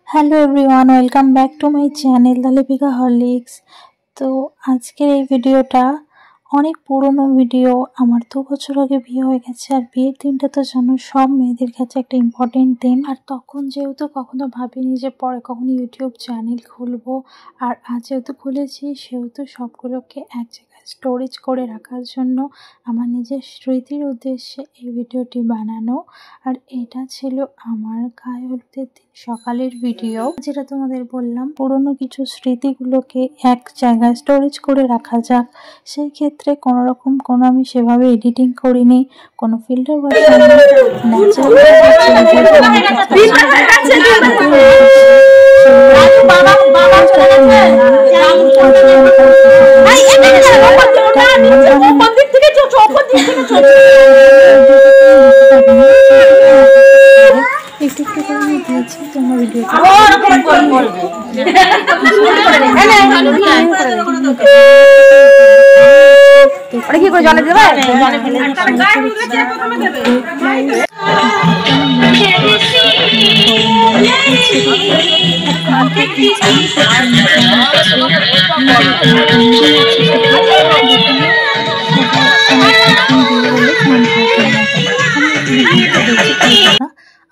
Hello everyone, welcome back to my channel the Lipika Horlicks. তো আজকের এই ভিডিওটা অনেক পুরনো ভিডিও। আমার 2 বছর আগে বিয়ে হয়ে গেছে, আর বিয়ের দিনটা তো জানো সব মেয়েদের কাছে একটা ইম্পর্টেন্ট দিন। আর তখন যেহেতু কখনো ভাবিনি যে পরে কখনো ইউটিউব চ্যানেল খুলবো, আর আজ যেহেতু খুলেছি সেহেতু সবগুলোকে এক জায়গায় স্টোরেজ করে রাখার জন্য আমার নিজের স্মৃতির উদ্দেশ্যে এই ভিডিওটি বানানো। আর এটা ছিল আমার গায়ে হলুদের দিন সকালের ভিডিও, যেটা তোমাদের বললাম পুরনো কিছু স্মৃতিগুলোকে এক জায়গায় স্টোরেজ করে রাখা যাক। সেই ক্ষেত্রে কোনো আমি সেভাবে এডিটিং করিনি, কোনো ফিল্টার দিয়েছি তোমার ভিডিওটা কি করে জলে দেবে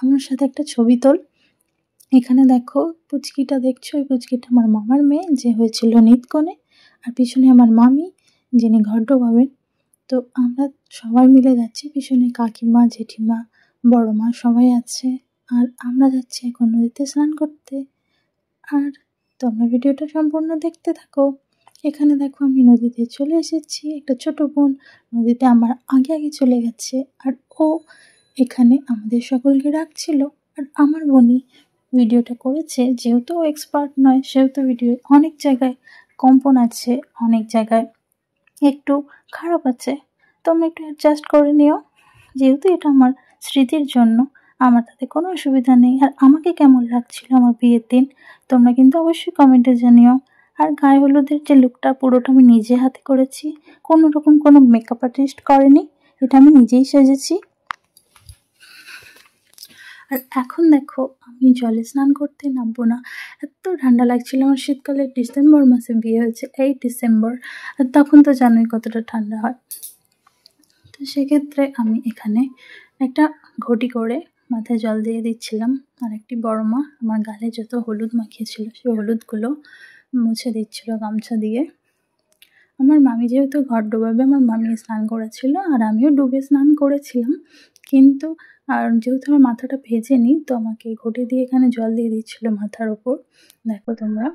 আমার সাথে একটা ছবি তোল। এখানে দেখো পুচকিটা দেখছো, ওই পুচকিটা আমার মামার মেয়ে যে হয়েছিল নিতকনে, আর পিছনে আমার মামি যিনি ঘর ডোবাবেন। তো আমরা সবাই মিলে যাচ্ছি, পিছনে কাকিমা, জেঠিমা, বড় মা সবাই আছে, আর আমরা যাচ্ছি এখন নদীতে স্নান করতে। আর তোমরা ভিডিওটা সম্পূর্ণ দেখতে থাকো। এখানে দেখো আমি নদীতে চলে এসেছি, একটা ছোট বোন নদীতে আমার আগে আগে চলে গেছে, আর ও এখানে আমাদের সকলকে রাখছিল। আর আমার বোনই ভিডিওটা করেছে, যেহেতু ও এক্সপার্ট নয় সেহেতু ভিডিও অনেক জায়গায় কম্পন আছে, অনেক জায়গায় একটু খারাপ আছে, তোমরা একটু অ্যাডজাস্ট করে নিও। যেহেতু এটা আমার স্মৃতির জন্য আমার তাতে কোনো অসুবিধা নেই। আর আমাকে কেমন লাগছিল আমার বিয়ের দিন তোমরা কিন্তু অবশ্যই কমেন্টে জানিও। আর গায়ে হলুদের যে লুকটা পুরোটা আমি নিজে হাতে করেছি, কোনো রকম কোনো মেকআপ আর্টিস্ট করেনি, এটা আমি নিজেই সেজেছি। আর এখন দেখো আমি জলে স্নান করতে নামবো না, এত ঠান্ডা লাগছিল। আমার শীতকালে ডিসেম্বর মাসে বিয়ে হয়েছে, 8 ডিসেম্বর, আর তখন তো জানোই কতটা ঠান্ডা হয়। তো সেক্ষেত্রে আমি এখানে একটা ঘটি করে মাথায় জল দিয়ে দিচ্ছিলাম, আর একটি বড় মা আমার গালে যত হলুদ মাখিয়েছিল সেই হলুদগুলো মুছে দিচ্ছিল গামছা দিয়ে। আমার মামি যেহেতু ঘর ডোবাবে, আমার মামি স্নান করেছিল আর আমিও ডুবে স্নান করেছিলাম, কিন্তু আর যেহেতু আমার মাথাটা ভেজেনি তো আমাকে ঘটি দিয়ে এখানে জল দিয়ে দিচ্ছিল মাথার ওপর। দেখো তোমরা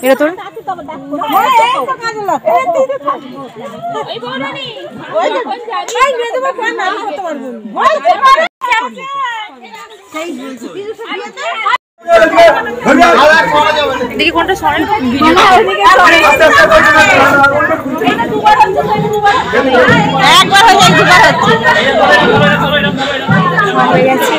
এটা তোর দেখি কোনটা সরে একবার হয়ে যায় দুবার হয়ে গেছে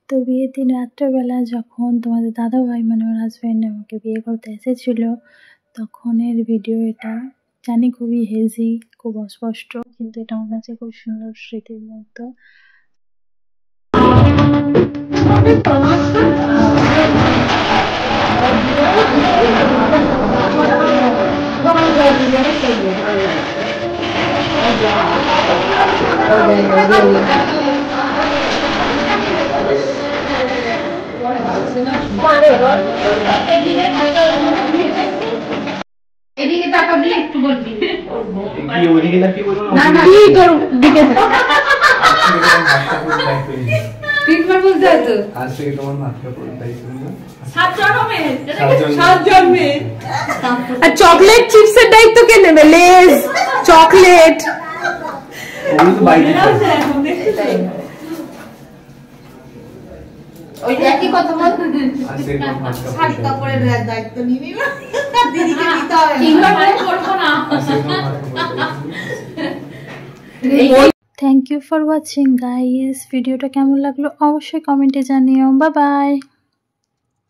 তো বিয়ের দিন রাত্রেবেলা যখন তোমাদের দাদা ভাই মানে আমার হাজব্যান্ড আমাকে বিয়ে করতে এসেছিল তখনের ভিডিও এটা। জানি খুবই হেজি, খুব অস্পষ্ট, কিন্তু এটা আমার কাছে খুব সুন্দর স্মৃতির মতো। এদিকে তাকাবি একটু বলবি কি ওদিকে নাকি বলবো না না কি তোর দিকে তিনবার বলতে হয় তো আজ থেকে তোমার মাথা পড়ে দায়িত্ব না 7 জন্মে আর চকলেট চিপসের দায়িত্ব কে নেবে? লেজ চকলেট ওগুলো তো বাইরে ওই একই কথা বল আজ থেকে তোমার মাথা শাড়ি কাপড়ের দায়িত্ব নিবি না দিদিকে দিতে হবে তিনবার মানে করব না আজ থেকে তোমার মাথা পড়ে thank you for watching guys. ভিডিওটা কেমন লাগলো অবশ্যই কমেন্টে জানিও। Bye by.